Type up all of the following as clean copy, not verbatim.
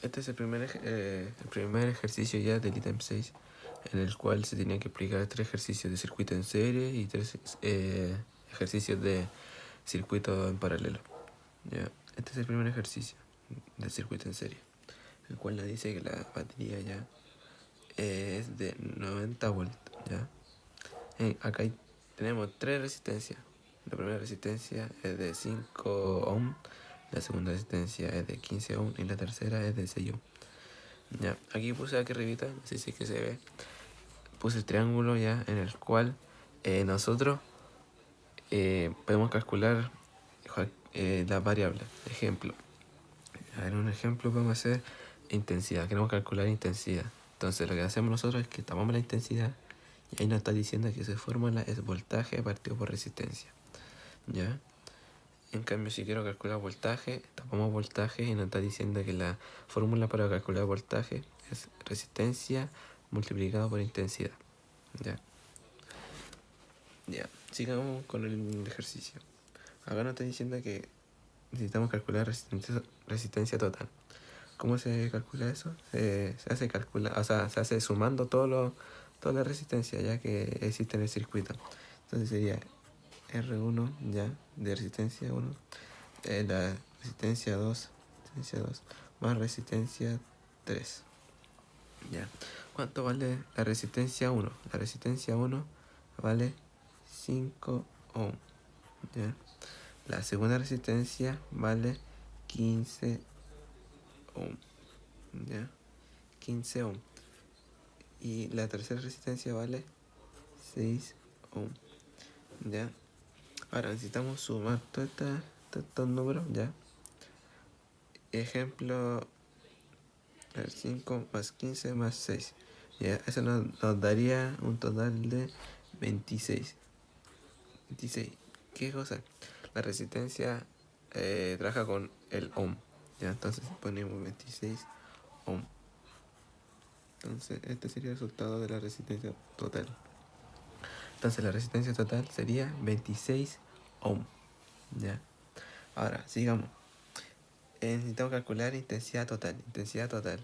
Este es el primer ejercicio ya del ítem 6, en el cual se tenía que aplicar 3 ejercicios de circuito en serie y 3 ejercicios de circuito en paralelo. ¿Ya? Este es el primer ejercicio del circuito en serie, el cual nos dice que la batería ya es de 90 volts. ¿Ya? Acá tenemos 3 resistencias. La primera resistencia es de 5 ohm, la segunda resistencia es de 15 ohm y la tercera es de 6 ohm. Ya, aquí puse aquí arribita, no sé si es que se ve, puse el triángulo ya en el cual nosotros podemos calcular las variables. Ejemplo, en un ejemplo podemos hacer intensidad, queremos calcular intensidad. Entonces lo que hacemos nosotros es que tomamos la intensidad y ahí nos está diciendo que su fórmula es voltaje partido por resistencia. ¿Ya? En cambio, si quiero calcular voltaje, tapamos voltaje y nos está diciendo que la fórmula para calcular voltaje es resistencia multiplicado por intensidad. Ya, sigamos con el ejercicio. Acá nos está diciendo que necesitamos calcular resistencia total. ¿Cómo se calcula eso? Se hace sumando toda la resistencia ya que existe en el circuito. Entonces sería R1 ya de resistencia 1, la resistencia 2 más resistencia 3. Ya. ¿Cuánto vale la resistencia 1? La resistencia 1 vale 5 ohm. ¿Ya? La segunda resistencia vale 15 ohm. ¿Ya? 15 ohm. Y la tercera resistencia vale 6 ohm. ¿Ya? Ahora necesitamos sumar todos estos números. ¿Ya? Ejemplo, 5 más 15 más 6. ¿Ya? Eso nos daría un total de 26. 26. ¿Qué cosa? La resistencia trabaja con el ohm. ¿Ya? Entonces ponemos 26 ohm. Entonces este sería el resultado de la resistencia total. Entonces la resistencia total sería 26 ohm. ¿Ya? Ahora, sigamos. Necesitamos calcular intensidad total. Intensidad total.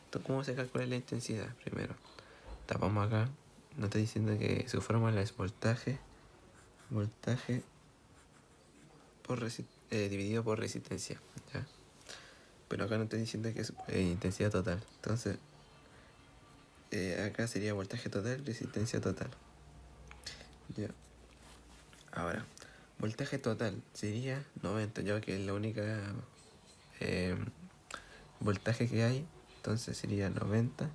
Entonces, ¿cómo se calcula la intensidad? Primero, tapamos acá. Nos está diciendo que su fórmula es voltaje dividido por resistencia. ¿Ya? Pero acá nos está diciendo que es intensidad total. Entonces, acá sería voltaje total, resistencia total. ¿Ya? Ahora, voltaje total sería 90, ya que es la única voltaje que hay. Entonces sería 90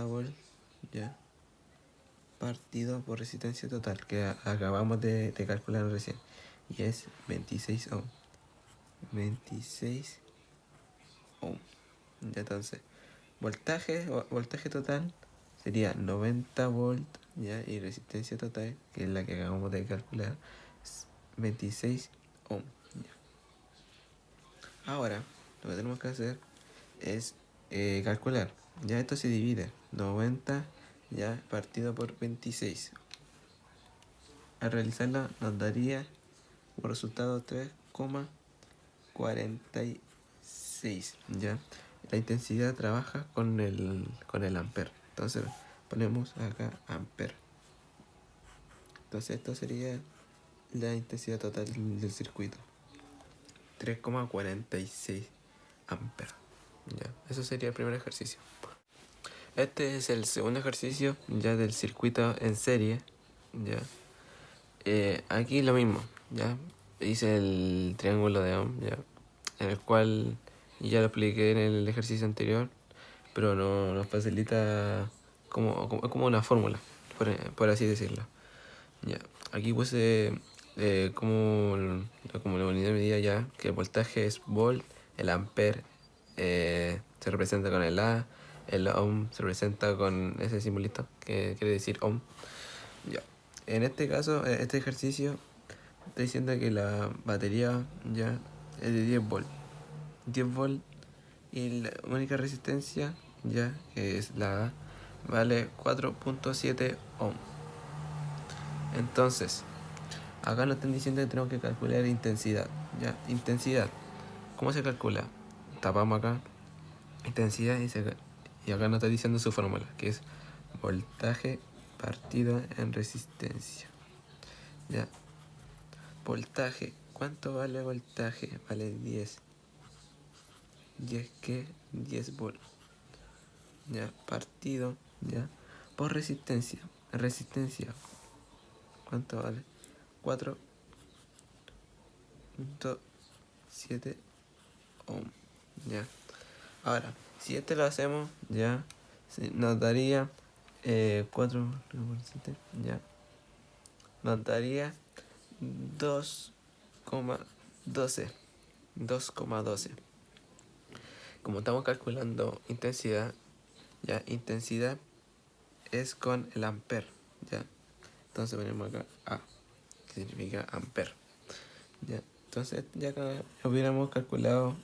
volts, ya, partido por resistencia total, que acabamos de calcular recién, y es 26 ohm. 26 ohm. Ya, entonces, voltaje total sería 90 volts, ya, y resistencia total, que es la que acabamos de calcular, es 26 ohm. Ya. Ahora, lo que tenemos que hacer es calcular. Ya esto se divide 90 ya partido por 26. Al realizarlo nos daría como resultado 3,46. Ya la intensidad trabaja con el amper. Entonces ponemos acá amper. Entonces esto sería la intensidad total del circuito, 3,46 amper. Ya, eso sería el primer ejercicio. Este es el segundo ejercicio ya del circuito en serie. Ya. Aquí lo mismo, ya. Hice el triángulo de Ohm, ya, en el cual ya lo expliqué en el ejercicio anterior, pero no nos facilita como una fórmula, por así decirlo. Ya. Aquí puse como la unidad de medida ya, que el voltaje es volt, el amper se representa con el A, el ohm se representa con ese simbolito que quiere decir ohm. Ya. En este caso, este ejercicio está diciendo que la batería ya es de 10 volts. 10 volts y la única resistencia ya, que es la A, vale 4,7 ohm. Entonces, acá nos están diciendo que tenemos que calcular intensidad. ¿Ya? Intensidad. ¿Cómo se calcula? tapamos acá intensidad y acá nos está diciendo su fórmula, que es voltaje partido en resistencia. Ya. Voltaje. ¿Cuánto vale voltaje? Vale 10. ¿10 qué? 10 volts. Ya. Partido. Ya. Por resistencia. Resistencia. ¿Cuánto vale? 4.7 ohm. Ya. Ahora, si este lo hacemos, ya nos daría 4.7, ya. Nos daría 2,12. 2,12. Como estamos calculando intensidad, ya, intensidad es con el amper, ya. Entonces ponemos acá A, que significa amper, ya. Entonces ya hubiéramos calculado,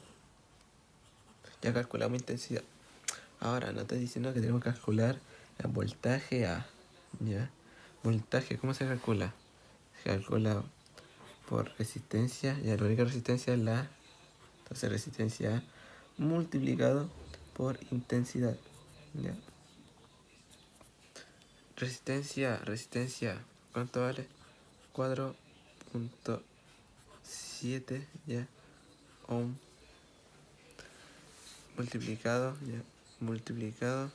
ya calculamos intensidad. Ahora nos está diciendo que tenemos que calcular el voltaje A, ya. Voltaje, ¿cómo se calcula? Se calcula por resistencia, ya la única resistencia es la A. Entonces resistencia A multiplicado por intensidad, ya. Resistencia, ¿cuánto vale? 4.7, ya, ohm, multiplicado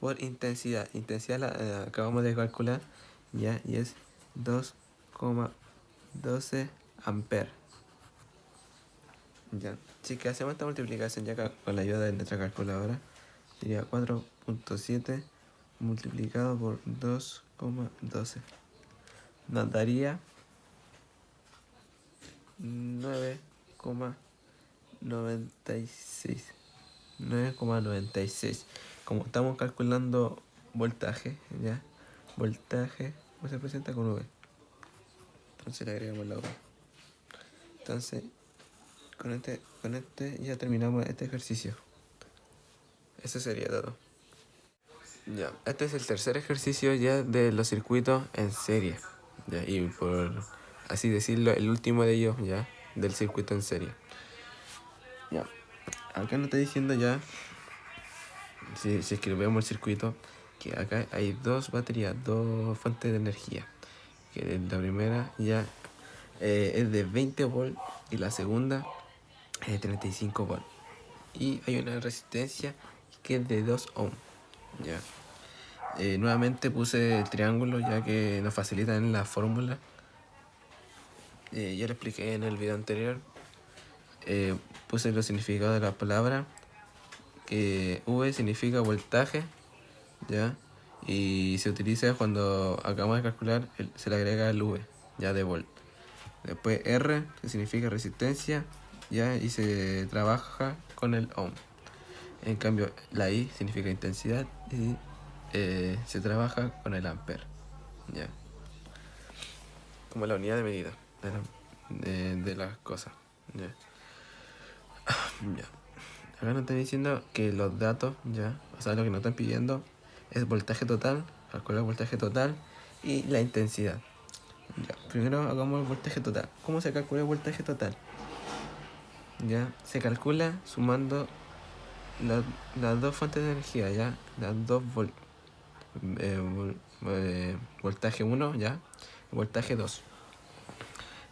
por intensidad. Intensidad la acabamos de calcular, ya, y es 2,12 amper. Ya, si que hacemos esta multiplicación ya con la ayuda de nuestra calculadora, sería 4.7 multiplicado por 2,12. Nos daría 9,96. 9,96. Como estamos calculando voltaje, ya, voltaje se presenta con V. Entonces le agregamos la V. Entonces, con este ya terminamos este ejercicio. Eso sería todo. Ya, este es el tercer ejercicio ya de los circuitos en serie, ya, y por así decirlo, el último de ellos ya, del circuito en serie. Ya, acá nos está diciendo ya, si es que vemos el circuito, que acá hay dos baterías, dos fuentes de energía. Que la primera ya es de 20 volts y la segunda es de 35 volts. Y hay una resistencia que es de 2 ohm. Ya. Nuevamente puse el triángulo ya que nos facilita en la fórmula. Ya lo expliqué en el video anterior. Puse los significados de la palabra. Que V significa voltaje, ya, y se utiliza cuando acabamos de calcular, se le agrega el V, ya, de volt. Después R, que significa resistencia, ya, y se trabaja con el ohm. En cambio, la I significa intensidad y se trabaja con el amper, ya, como la unidad de medida de las cosas, ya. Ya. Acá nos están diciendo que los datos, ya, o sea, lo que nos están pidiendo es voltaje total, calcular el voltaje total y la intensidad. Ya, primero hagamos el voltaje total. ¿Cómo se calcula el voltaje total? Ya, se calcula sumando las dos fuentes de energía, ya, las dos voltaje 1, ya, voltaje 2.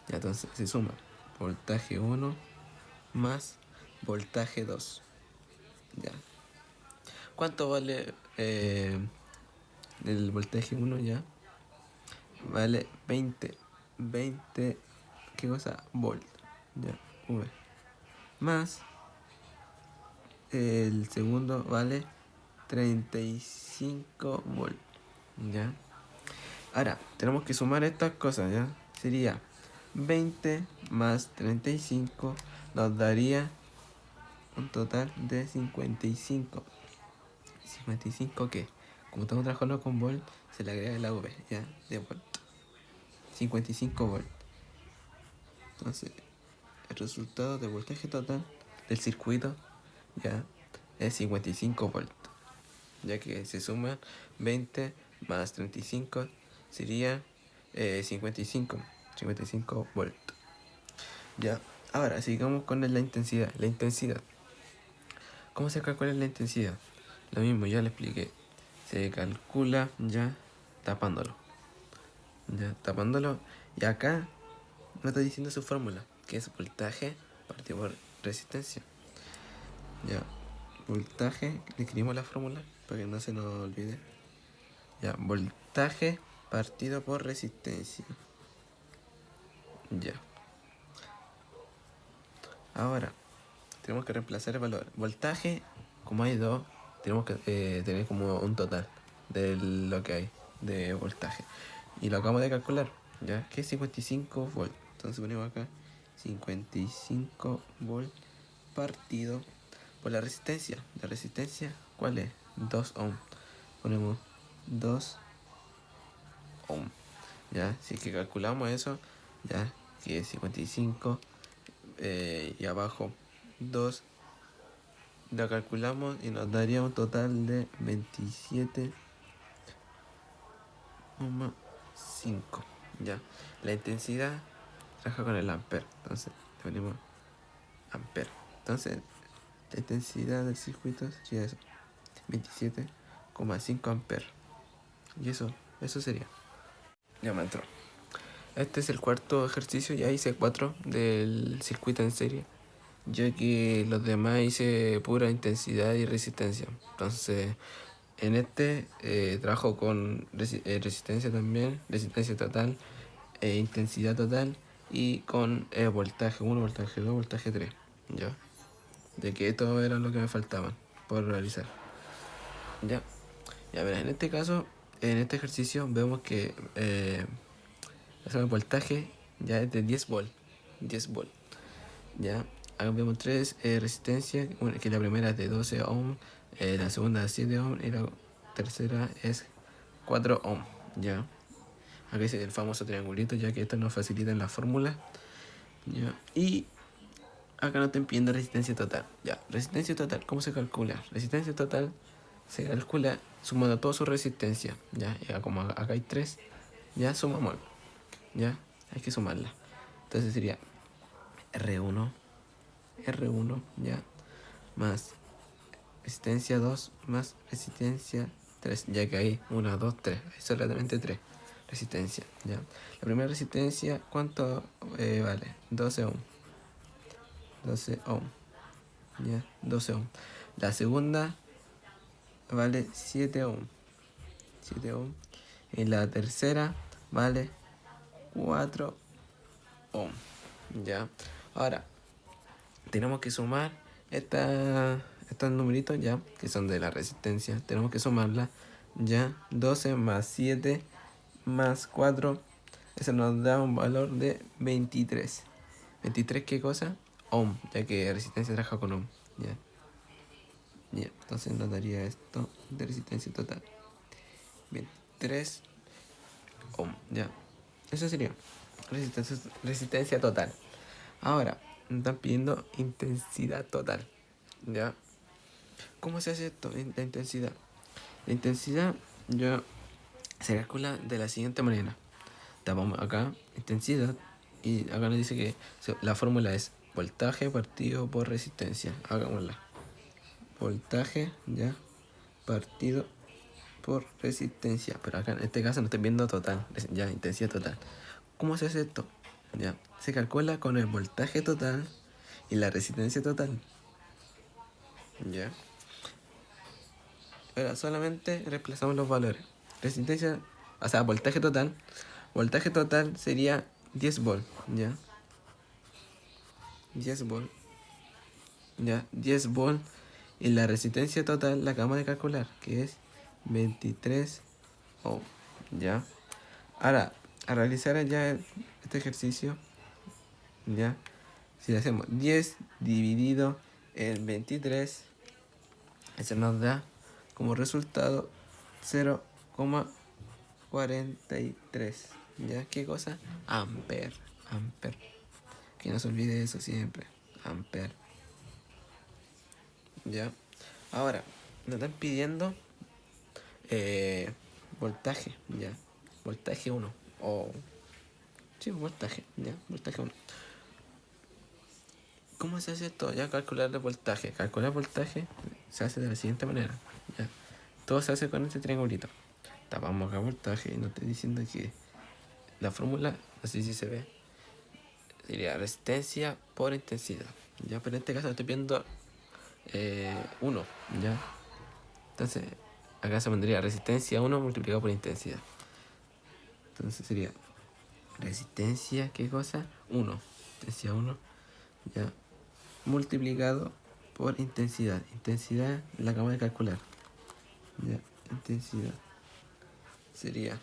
Ya, entonces se suma voltaje 1 más voltaje 2. Ya. ¿Cuánto vale el voltaje 1 ya? Vale 20, ¿qué cosa? Volt, ya, V. Más el segundo vale 35 volt, ya. Ahora, tenemos que sumar estas cosas, ya. Sería 20 más 35 nos daría un total de 55. ¿55 qué? Como estamos trabajando con volt, se le agrega la V, ya, de volt. 55 volt. Entonces, el resultado del voltaje total del circuito, ya, es 55 volt. Ya que se suman 20 más 35 sería 55 volt. Ya, ahora sigamos con la intensidad. La intensidad. ¿Cómo se calcula la intensidad? Lo mismo, ya le expliqué. Se calcula ya tapándolo. Ya tapándolo. Y acá me está diciendo su fórmula, que es voltaje partido por resistencia. Ya, voltaje, le escribimos la fórmula para que no se nos olvide. Ya, voltaje partido por resistencia. Ya. Ahora, tenemos que reemplazar el valor. Voltaje, como hay dos, tenemos que tener como un total de lo que hay de voltaje. Y lo acabamos de calcular, ¿ya? Que es 55 volts. Entonces ponemos acá 55 volts partido por la resistencia. ¿La resistencia cuál es? 2 ohm. Ponemos 2 ohm. ¿Ya? Si es que calculamos eso, ya, que es 55 y abajo 2, lo calculamos y nos daría un total de 27,5. Ya, la intensidad trabaja con el ampere, entonces le ponemos ampere. Entonces la intensidad del circuito sería eso, 27,5 ampere. Y eso sería. Ya me entró. Este es el cuarto ejercicio, ya hice 4 del circuito en serie, ya que los demás hice pura intensidad y resistencia. Entonces, en este trabajo con resistencia también, resistencia total, intensidad total y con voltaje 1, voltaje 2, voltaje 3. Ya, de que esto era lo que me faltaban por realizar. Ya, ya verás, en este caso, en este ejercicio vemos que el voltaje ya es de 10 volt. 10 volt. Ya, acá vemos tres resistencias, que la primera es de 12 ohm, la segunda es 7 ohm y la tercera es 4 ohm. Ya, acá dice el famoso triangulito, ya que esto nos facilita en la fórmula. Ya, y acá nos están pidiendo resistencia total. Ya, resistencia total, ¿cómo se calcula? Resistencia total se calcula sumando toda su resistencia. Ya, como acá hay 3, ya sumamos. Ya, hay que sumarla. Entonces sería R1, ya, más resistencia 2 más resistencia 3, ya que hay 1, 2, 3, hay solamente 3 resistencia, ya. La primera resistencia, ¿cuánto vale? 12 ohm. 12 ohm, ya, 12 ohm. La segunda vale 7 ohm. 7 ohm. Y la tercera vale 4 ohm, ya. Ahora, tenemos que sumar estos numeritos ya, que son de la resistencia. Tenemos que sumarla ya. 12 más 7 más 4. Eso nos da un valor de 23. ¿23 qué cosa? Ohm, ya que resistencia trabaja con ohm. Ya. Ya, entonces nos daría esto de resistencia total. 23 ohm, ya. Eso sería resistencia total. Ahora, nos están pidiendo intensidad total. ¿Ya? ¿Cómo se hace esto? La intensidad. La intensidad ya se calcula de la siguiente manera. Tapamos acá intensidad y acá nos dice que la fórmula es voltaje partido por resistencia. Hagámosla. Voltaje ya partido por resistencia. Pero acá en este caso no estoy viendo total. Ya, intensidad total. ¿Cómo se hace esto? Ya, se calcula con el voltaje total y la resistencia total. Ya. Ahora solamente reemplazamos los valores. Resistencia, o sea, voltaje total. Voltaje total sería 10 volt, ¿ya? 10 volt. Ya, 10 volt. Y la resistencia total la acabamos de calcular, que es 23 ohm, ¿ya? Ahora, a realizar ya este ejercicio, ¿ya? Si le hacemos 10 dividido en 23, eso nos da como resultado 0,43. ¿Ya? ¿Qué cosa? Ampere. Ampere. Que no se olvide eso siempre. Ampere. ¿Ya? Ahora, nos están pidiendo voltaje. ¿Ya? Voltaje 1. O... sí, voltaje. ¿Ya? Voltaje 1. ¿Cómo se hace esto? Ya calcular el voltaje. Calcular voltaje se hace de la siguiente manera. ¿Ya? Todo se hace con este triangulito. Tapamos acá voltaje y nos estoy diciendo que la fórmula, así si se ve, sería resistencia por intensidad. ¿Ya? Pero en este caso estoy viendo 1. ¿Ya? Entonces, acá se pondría resistencia 1 multiplicado por intensidad. Entonces sería resistencia, ¿qué cosa? 1. Resistencia 1, ya, multiplicado por intensidad. Intensidad la acabamos de calcular. Ya, intensidad sería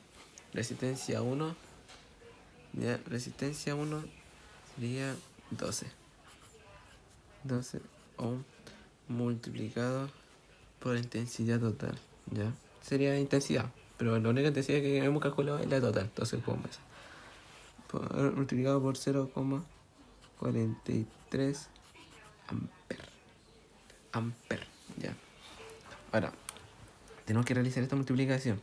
resistencia 1. Ya, resistencia 1 sería 12 ohm multiplicado por intensidad total. Ya, sería intensidad, pero la única intensidad que hemos calculado es la total. Entonces, ¿cómo es? Multiplicado por 0,43 amper. Ya. Ahora, tenemos que realizar esta multiplicación.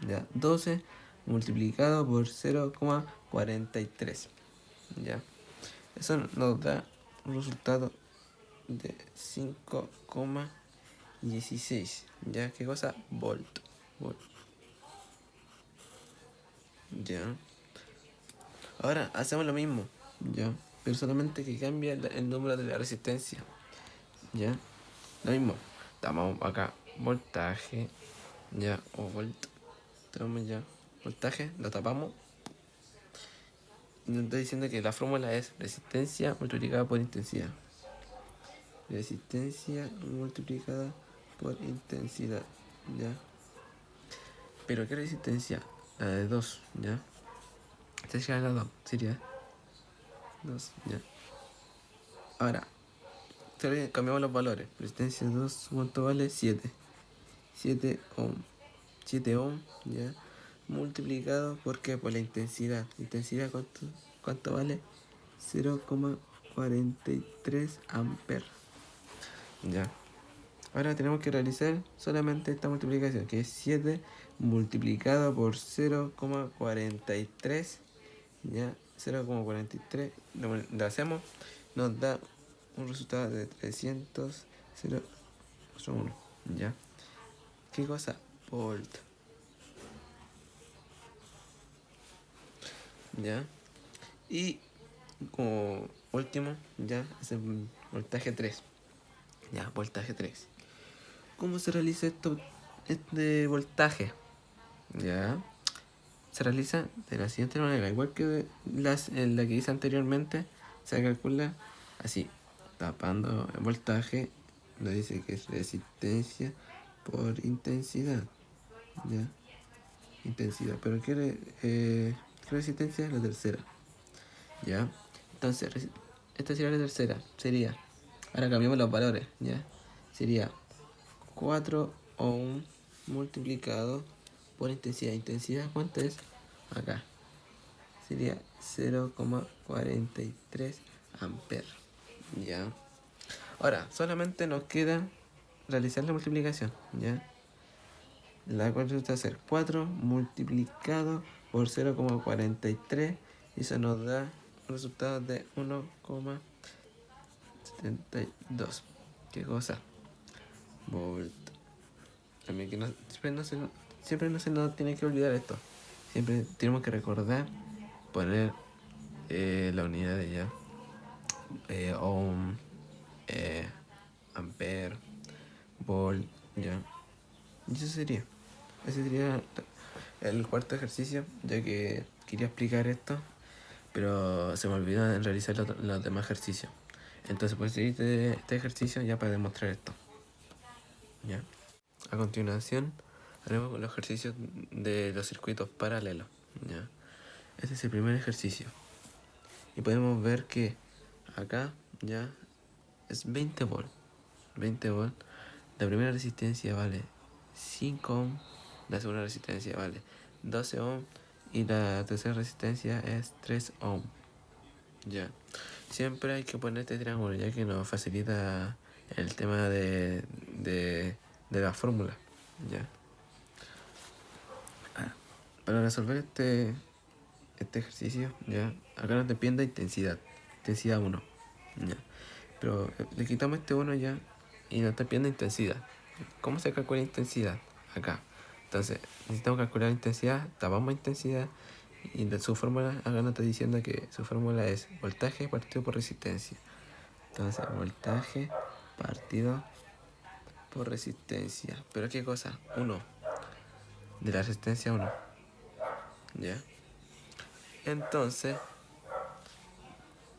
Ya. 12 multiplicado por 0,43. Ya. Eso nos da un resultado de 5,16. ¿Ya? ¿Qué cosa? Volt. Ya. Ahora hacemos lo mismo. Ya. Pero solamente que cambia el número de la resistencia. Ya. Lo mismo. Damos acá voltaje. Ya. O volt. Tenemos ya voltaje. Lo tapamos. Nos estoy diciendo que la fórmula es resistencia multiplicada por intensidad. Resistencia multiplicada por intensidad. Ya. Pero ¿qué resistencia? La de 2. Ya. Esta sería la 2. Sería 2. Ya. Ahora. Cambiamos los valores. Resistencia 2. ¿Cuánto vale? 7. 7 ohm. 7 ohm. Ya. Multiplicado por qué? Por la intensidad. ¿Intensidad cuánto vale? 0,43 amper. Ya. Ahora tenemos que realizar solamente esta multiplicación, que es 7 multiplicado por 0,43. Ya. 0,43. Lo hacemos. Nos da un resultado de 300,01. Ya. ¿Qué cosa? Volt. Ya. Y como último, ya, es el voltaje 3. Ya, voltaje 3. ¿Cómo se realiza este voltaje? Ya. Se realiza de la siguiente manera. Igual que la que hice anteriormente, se calcula así. Tapando el voltaje, nos dice que es resistencia por intensidad. Ya. Intensidad. Pero ¿qué resistencia? La tercera. Ya. Entonces, esta sería la tercera. Sería, ahora cambiamos los valores. Ya. Sería 4 ohm multiplicado por intensidad. ¿Intensidad cuánto es? Acá. Sería 0,43 amper. Ya. Ahora, solamente nos queda realizar la multiplicación. Ya. La cual resulta ser 4 multiplicado por 0,43. Y eso nos da un resultado de 1,72. ¿Qué cosa? Volt. También que siempre no se nos tiene que olvidar esto. Siempre tenemos que recordar poner la unidad de ya. Ohm, ampere, volt, ya. Y eso sería. Ese sería el cuarto ejercicio, ya que quería explicar esto, pero se me olvidó en realizar los demás ejercicios. Entonces, pues seguir este ejercicio ya para demostrar esto. ¿Ya? A continuación, haremos los ejercicios de los circuitos paralelos. ¿Ya? Este es el primer ejercicio. Y podemos ver que acá ya es 20 volt. 20 volt. La primera resistencia vale 5 ohm. La segunda resistencia vale 12 ohm. Y la tercera resistencia es 3 ohm. Ya. Siempre hay que poner este triángulo, ya que nos facilita el tema de la fórmula. Ya. Para resolver este ejercicio, ya, acá nos depende intensidad. Intensidad 1. Ya. Pero le quitamos este 1 ya y nos está pidiendo intensidad. ¿Cómo se calcula intensidad? Acá. Entonces, necesitamos calcular intensidad, tapamos intensidad y de su fórmula, acá nos está diciendo que su fórmula es voltaje partido por resistencia. Entonces, voltaje partido por resistencia. ¿Pero qué cosa? 1. De la resistencia 1. ¿Ya? Entonces,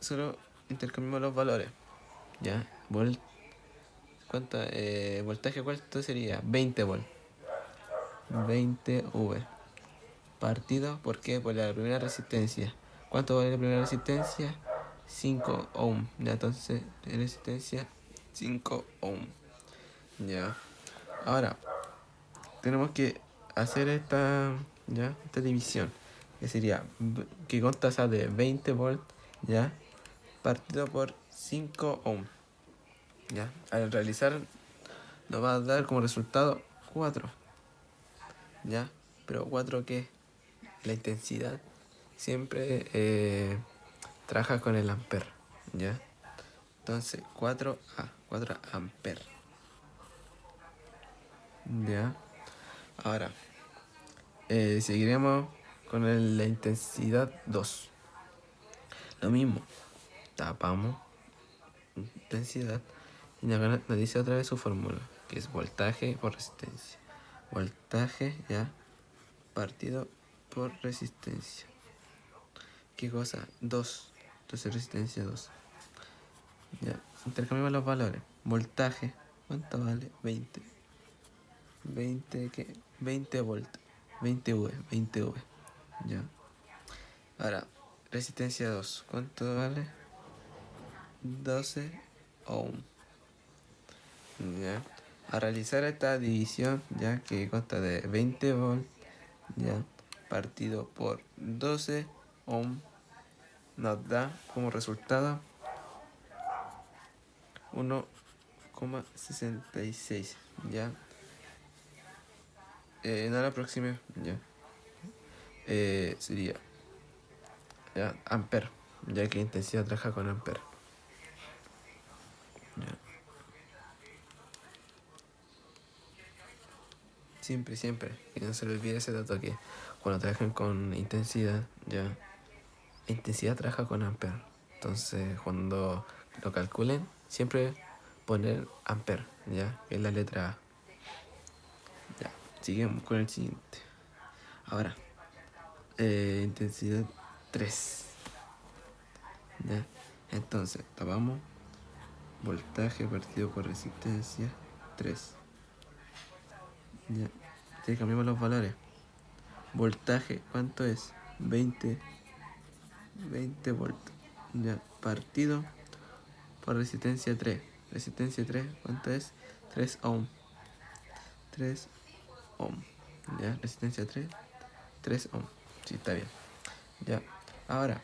solo intercambiamos los valores. ¿Ya? Voltaje cuánto sería? 20 volt. 20 V. Partido, ¿por qué? Por la primera resistencia. ¿Cuánto vale la primera resistencia? 5 ohm. Ya, entonces, resistencia 5 ohm. Ya. Ahora, tenemos que hacer esta división. Que sería que con tasa de 20 volt, ya, partido por 5 ohm. Ya. Al realizar, nos va a dar como resultado 4. ¿Ya? Pero 4 ¿qué? La intensidad siempre trabaja con el amper, ¿ya? Entonces 4 amper, ¿ya? Ahora, seguiremos con la intensidad 2. Lo mismo, tapamos intensidad y nos dice otra vez su fórmula, que es voltaje por resistencia. Voltaje, ¿ya? Partido por resistencia. ¿Qué cosa? 2. Entonces resistencia 2. Ya, intercambiamos los valores. Voltaje, ¿cuánto vale? 20. 20, ¿qué? 20 volt. 20 V, 20 V. Ya. Ahora, resistencia 2. ¿Cuánto vale? 12 ohm. Ya. A realizar esta división, ya que consta de 20 volt, ya, partido por 12 ohm, nos da como resultado 1,66. Ya. No la aproxime, ya. Sería ya, amper, ya que intensidad trabaja con amper. Ya. Siempre, que no se le olvide ese dato que cuando trabajan con intensidad, ya, intensidad trabaja con amper. Entonces, cuando lo calculen, siempre poner amper, ya, que es la letra A. Ya, seguimos con el siguiente. Ahora, intensidad 3. Ya, entonces, tapamos voltaje partido por resistencia 3. Ya, te cambiamos los valores. Voltaje, ¿cuánto es? 20 volt. Ya, partido por resistencia 3. Resistencia 3, ¿cuánto es? 3 ohm. 3 ohm. Ya, resistencia 3, 3 ohm. Sí, está bien. Ya, ahora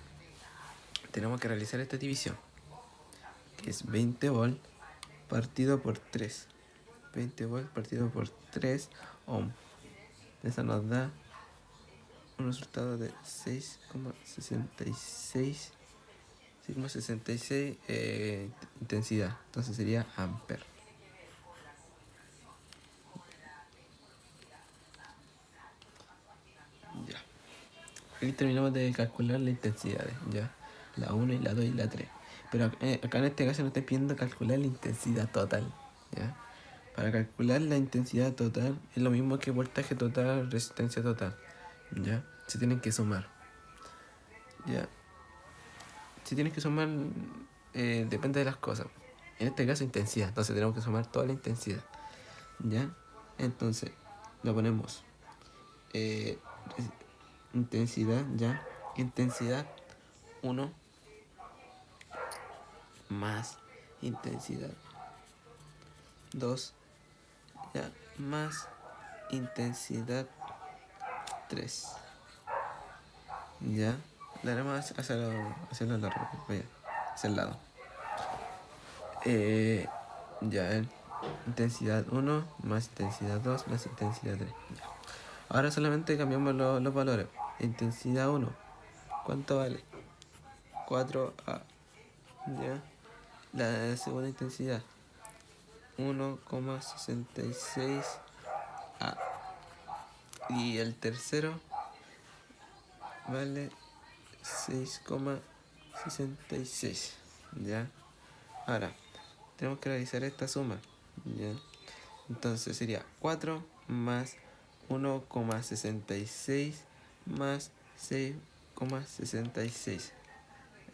tenemos que realizar esta división, que es 20 volt partido por 3. 20 volt partido por 3 ohm. Esa nos da un resultado de 6,66 intensidad. Entonces sería amper. Ya. Aquí terminamos de calcular las intensidades, ya. La 1 y la 2 y la 3. Pero acá en este caso nos está pidiendo calcular la intensidad total, ya. Para calcular la intensidad total es lo mismo que voltaje total, resistencia total, ya. Se tienen que sumar, ya. Se tienen que sumar, depende de las cosas. En este caso intensidad, entonces tenemos que sumar toda la intensidad, ya. Entonces lo ponemos intensidad, ya. Intensidad 1 más intensidad 2, ya, más intensidad 3. Ya, daremos hacia lo largo, vaya, hacia el lado. Ya, intensidad 1 más intensidad 2 más intensidad 3. Ya. Ahora solamente cambiamos los valores. Intensidad 1, ¿cuánto vale? 4A. Ya. la segunda intensidad, 1,66 A. Y el tercero vale 6,66. ¿Ya? Ahora, tenemos que realizar esta suma. ¿Ya? Entonces sería 4 más 1,66 más 6,66.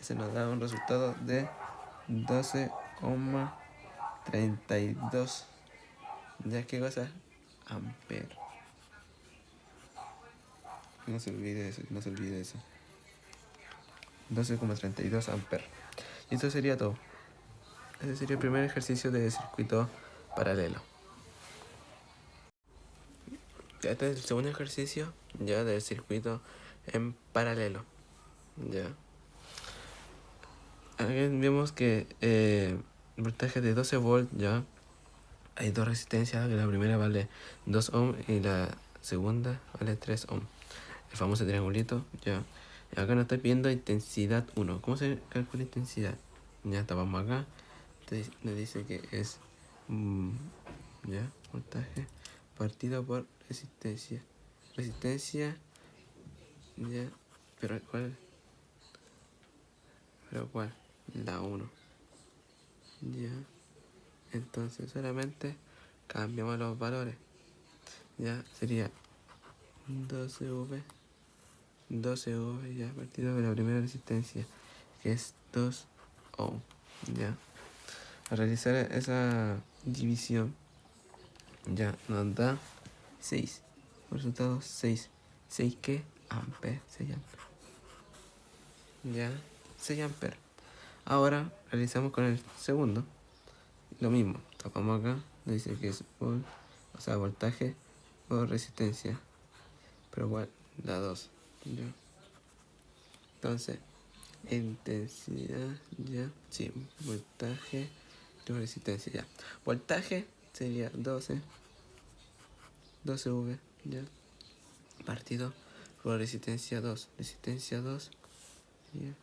Ese nos da un resultado de 12,32. ¿Ya qué cosa? Amper. No se olvide eso, no se olvide eso. 12,32 amper. Y esto sería todo. Ese sería el primer ejercicio de circuito paralelo. Ya este es el segundo ejercicio ya del circuito en paralelo. Ya. Aquí vemos que el voltaje de 12 volts ya. Hay dos resistencias, que la primera vale 2 ohm y la segunda vale 3 ohm. El famoso triangulito, ya. Y acá nos está pidiendo intensidad 1. ¿Cómo se calcula intensidad? Ya tapamos acá. Entonces nos dice que es ya, voltaje partido por resistencia. Resistencia, ya. Pero ¿cuál? Pero ¿cuál? La 1. Ya. Entonces solamente cambiamos los valores. Ya sería 12V ya partido de la primera resistencia, que es 2 ohm. Ya. Al realizar esa división ya nos da 6. Por resultado 6. ¿6 qué? Amperes. 6 amperes. Ya. 6 amperes. Ahora realizamos con el segundo. Lo mismo. Tapamos acá. Nos dice que es volt, o sea, voltaje por resistencia. Pero igual, da 2. Ya. Entonces, intensidad, ya. Sí, voltaje por resistencia, ya. Voltaje sería 12V, ya. Partido por resistencia 2. Resistencia 2 sería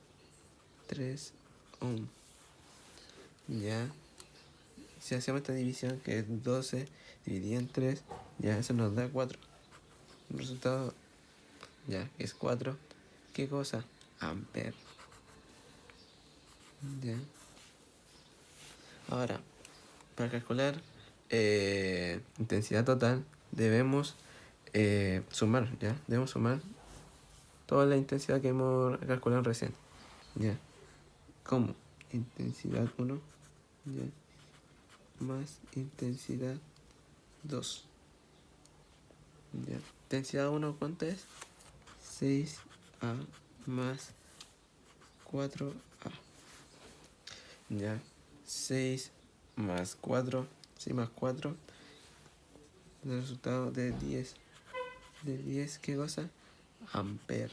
3 ohm. Ya. Si hacemos esta división, que es 12 dividido en 3, ya eso nos da 4. El resultado, ya, es 4. ¿Qué cosa? Amper. Ya. Ahora, para calcular intensidad total, debemos sumar, ¿ya? Debemos sumar toda la intensidad que hemos calculado recién, ¿ya? ¿Cómo? Intensidad 1, ¿ya? Más intensidad 2, ¿ya? Intensidad 1, ¿cuánto es? 6A más 4A, ¿ya? 6 más 4, 6 más 4, el resultado de 10. ¿De 10 qué cosa? Amper.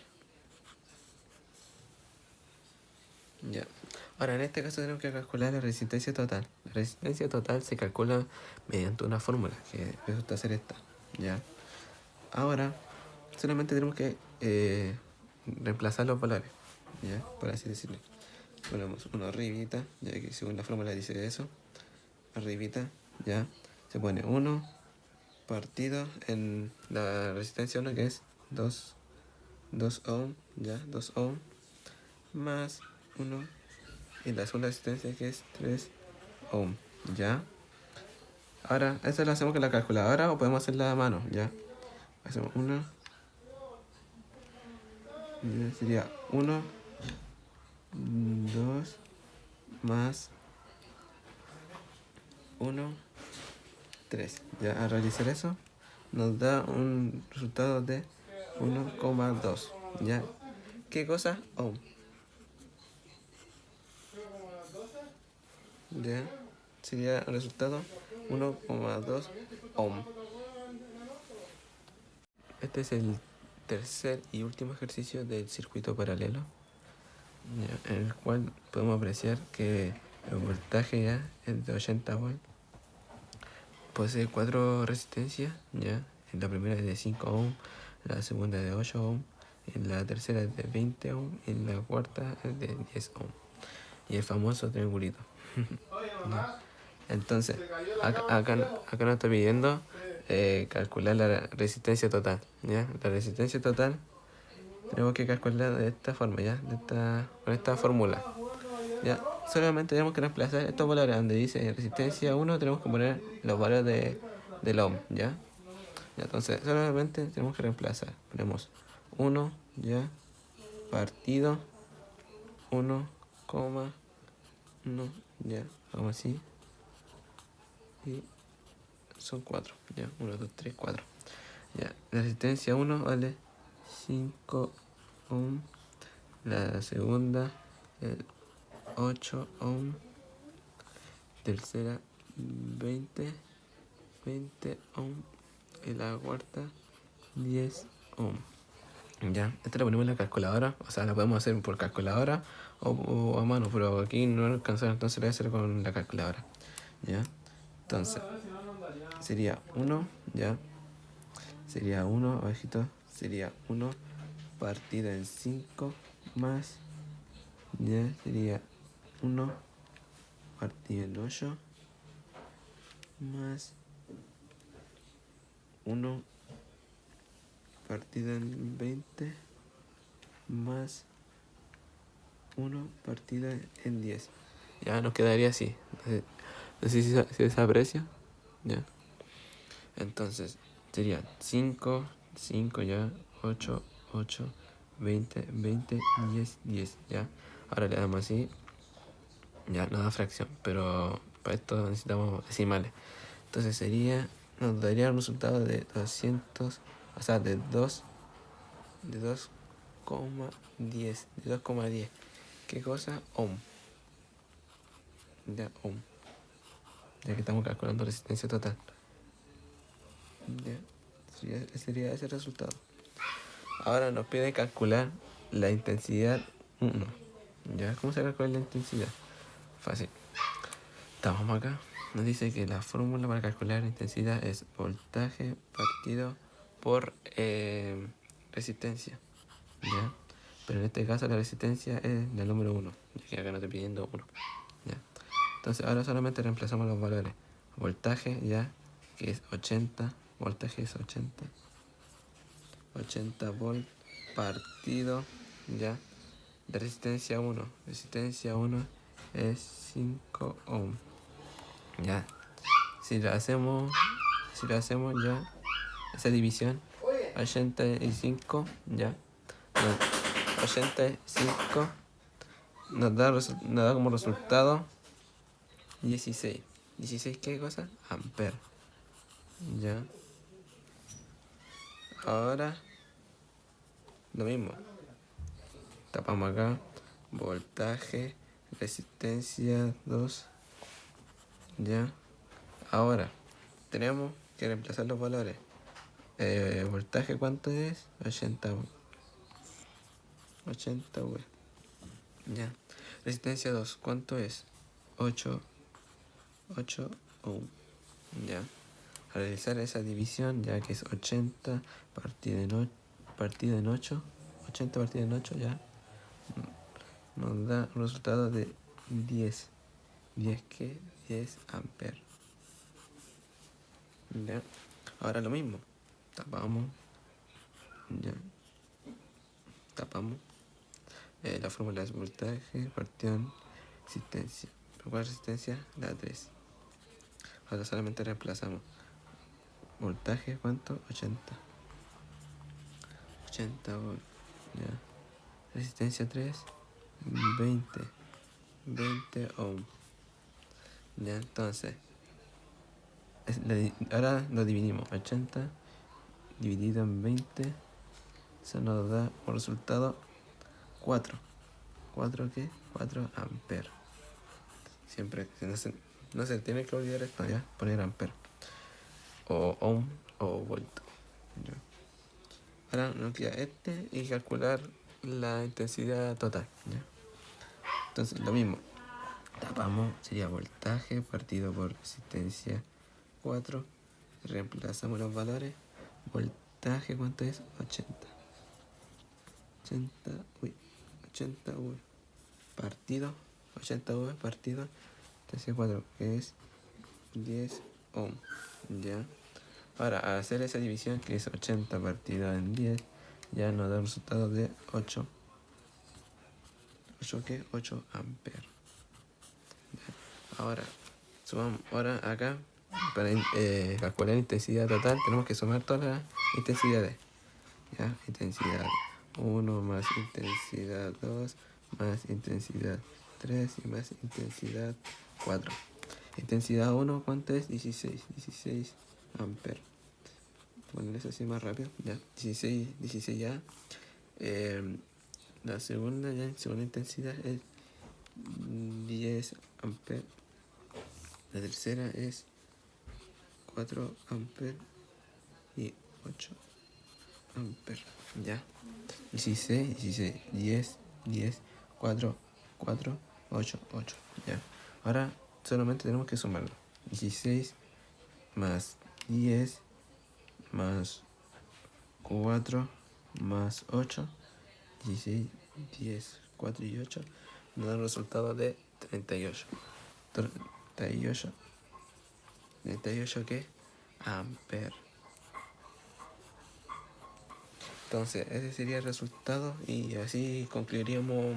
Ya. Ahora, en este caso tenemos que calcular la resistencia total. La resistencia total se calcula mediante una fórmula, que resulta ser esta. Ya. Ahora, solamente tenemos que reemplazar los valores, ya, por así decirlo. Ponemos uno arribita, ya que según la fórmula dice eso. Arribita, ya. Se pone 1 partido en la resistencia 1, que es 2 ohm, ya, 2 ohm, más 1 y la segunda resistencia, que es 3 ohm, ya. Ahora, esto lo hacemos con la calculadora o podemos hacerla a mano, ya. Hacemos 1, sería 1, 2, más 1, 3. Ya, al realizar eso, nos da un resultado de 1,2. ¿Ya? ¿Qué cosa? Ohm. ¿Ya? Sería el resultado 1,2 ohm. Este es el tercer y último ejercicio del circuito paralelo, ¿ya? En el cual podemos apreciar que el voltaje ya es de 80 volts. Posee 4 resistencias, ¿ya? La primera es de 5 ohm, la segunda es de 8 ohm, la tercera es de 20 ohm y la cuarta es de 10 ohm. Y el famoso triangulito. Ya. Entonces, acá nos está pidiendo calcular la resistencia total. ¿Ya? La resistencia total tenemos que calcularla de esta forma, ¿ya? Con esta fórmula. ¿Ya? Solamente tenemos que reemplazar estos valores. Donde dice resistencia 1 tenemos que poner los valores del ohm, ¿ya? Ya, entonces solamente tenemos que reemplazar. Ponemos 1, ¿ya? Partido 1, 1, ¿ya? Vamos así. Y son 4, ¿ya? 1, 2, 3, 4. Ya, la resistencia 1 vale 5 ohm. La segunda, 8 ohm. Tercera, 20 ohm. Y la cuarta, 10 ohm. Ya, esta la ponemos en la calculadora, o sea, la podemos hacer por calculadora o a mano, pero aquí no alcanzar, entonces la voy a hacer con la calculadora. Ya, entonces sería 1, ya, sería 1, abajito, sería 1 partido en 5 más, ya, sería 1 partido en 8 más 1 partido en 20 más 1 partido en 10. Ya nos quedaría así. No sé si se aprecia. Ya. Entonces sería 5, 5 ya, 8, 8, 20, 20, 10, 10. Ya. Ahora le damos así. Ya, no da fracción, pero para esto necesitamos decimales. Entonces nos daría un resultado de 200, o sea, de 2,10. De 2,10. ¿Qué cosa? Ohm. Ya, ohm. Ya que estamos calculando resistencia total. Ya, sería ese resultado. Ahora nos pide calcular la intensidad 1. ¿Ya? ¿Cómo se calcula la intensidad? Fácil. Estamos acá. Nos dice que la fórmula para calcular la intensidad es voltaje partido por resistencia. ¿Ya? Pero en este caso la resistencia es del número 1. Ya que acá nos está pidiendo 1. ¿Ya? Entonces ahora solamente reemplazamos los valores. Voltaje ya, que es 80. Voltaje es 80. 80 volt partido ya de resistencia 1. Resistencia 1 es 5 ohm. Ya. Si lo hacemos ya, esa división, 85 ya. 85 nos da como resultado 16. ¿16 qué cosa? Amper. Ya. Ahora lo mismo. Tapamos acá. Voltaje, resistencia 2. Ya. Ahora tenemos que reemplazar los valores. Voltaje, ¿cuánto es? 80 V. 80 V. Ya. Resistencia 2, ¿cuánto es? 8 ohm. Ya. Al realizar esa división, ya que es 80 partido en 8, 80 partido en 8 ya nos da un resultado de 10. 10 que 10 amperes. Ya. Ahora lo mismo. Tapamos. Ya. Tapamos. La fórmula es voltaje, partición, resistencia. ¿Cuál resistencia? La 3. Ahora solamente reemplazamos. Voltaje, ¿cuánto? 80. 80 volt. Ya. Resistencia 3. 20. 20 ohm. Ya, entonces. Ahora lo dividimos. 80 dividido en 20. Eso nos da por resultado 4. ¿4 qué? 4 amperes. Siempre, no se tiene que olvidar esto, ya, poner amper. O ohm o volt. Ya. Ahora nos queda este y calcular la intensidad total. ¿Ya? Entonces lo mismo. Tapamos, sería voltaje partido por resistencia 4. Reemplazamos los valores. Voltaje, ¿cuánto es? 80. 80 V. Partido. 80 V partido potencia 4, que es 10 ohm, ¿ya? Ahora, al hacer esa división, que es 80 partido en 10, ya nos da un resultado de 8. ¿8 qué? 8 amperes. Ahora, ahora acá, para calcular la intensidad total, tenemos que sumar todas las intensidades. ¿Ya? Intensidad 1 más intensidad 2 más intensidad 3 y más intensidad 4. Intensidad 1, ¿cuánto es? 16 amperes. Ponerles así más rápido, ya. 16 ya. La segunda intensidad es 10 amperes. La tercera es 4 amperes y 8 amperes, ya. 16, 10, 4, 8, ya. Ahora solamente tenemos que sumarlo. 16 más 10 más 4 más 8, 16, 10, 4 y 8, nos da un resultado de 38. 38 ¿qué? Amper. Entonces, ese sería el resultado y así concluiríamos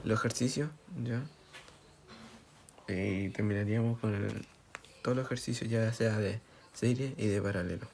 los ejercicios, ¿ya? Y terminaríamos con todos los ejercicios, ya sea de serie y de paralelo.